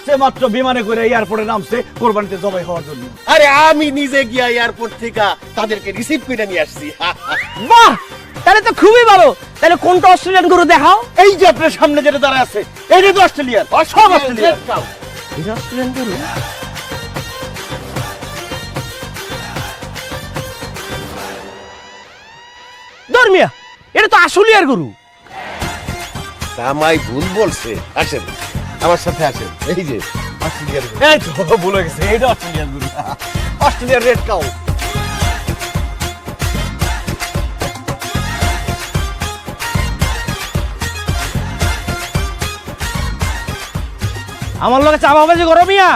আসছে মাত্র বিমানে করে এয়ারপোর্টে নামছে কোরবানিতে জবাই হওয়ার জন্য। আরে আমি নিজে গিয়া এয়ারপোর্ট থেকে তাদেরকে রিসিভ করে নিয়ে আসছি। বাহ, তাহলে তো খুবই ভালো। তাহলে কোনটা অস্ট্রেলিয়ান গরু দেখাও। এই যে আপনার সামনে যেটা দাঁড়ায় আছে এইটা তো অস্ট্রেলিয়ার, সব অস্ট্রেলিয়ার। এটা অস্ট্রেলিয়ান গরু। ধর্মিয়া, এটা তো আসলিয়ার গরু। জামাই ভুল বলছে। আসেন আমার সাথে আসেন। এই যে অস্ট্রেলিয়ার গরু। এই তো ভুলে গেছে, এইটা অস্ট্রেলিয়ার গরু, অস্ট্রেলিয়ার রেড কাউ। আমার লগে চাপাবাজি করো মিয়া,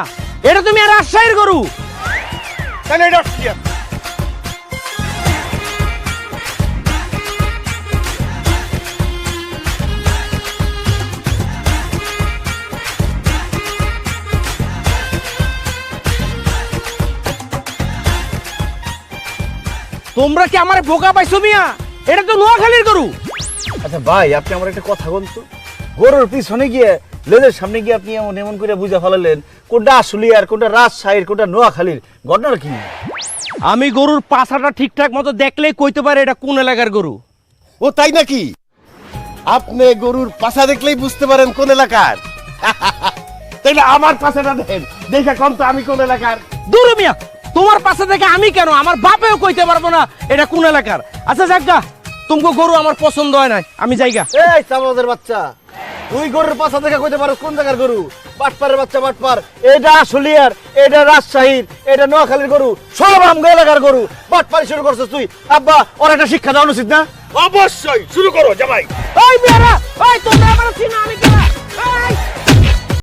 এটা তুমি আর রাজশাহীর গরু। তাহলে এটা অস্ট্রেলিয়ার। তোমরা কি আমার বোকা পাইছো মিয়া? এটা তো নোয়াখালীর গরু। আচ্ছা ভাই, আপনি আমার একটা কথা বলতো, গরুর পিছনে গিয়ে লেজের সামনে গিয়ে আপনি এমন এমন করে বুঝে ফেলালেন কোনটা আসলিয়ার, কোনটা রাজশাহীর, কোনটা নোয়াখালীর, ঘটনাটা কি? আমি গরুর পাছাটা ঠিকঠাক মতো দেখলেই কইতে পারে এটা কোন এলাকার গরু। ও তাই নাকি? আপনি গরুর পাছা দেখলেই বুঝতে পারেন কোন এলাকার? তাইলে আমার পাছাটা দেন, দেখে কোন তো আমি কোন এলাকার। দূর মিয়া, তোমার পাশে থেকে আমি কেন, আমার বাপেও কইতে পারবো না এটা কোন এলাকার। আচ্ছা যাজ্ঞা, তুমি গরু আমার পছন্দ হয় নাই, আমি যাইগা। এই চামড়াদের বাচ্চা, তুই গরুর পাছা দেখে কইতে পারো কোন জায়গার গরু? বাটপারের বাচ্চা বাটপার। এটা আসলিয়ার, এটা রাজশাহীর, এটা নোয়াখালীর গরু, সব আমগো এলাকার গরু। বাটপারি শুরু করছিস তুই। আব্বা, ওর একটা শিক্ষা দেওয়া উচিত না? অবশ্যই শুরু করো জামাই। ওই মেয়েরা, ওই তোমরা আমার চিনো আমি কেনা।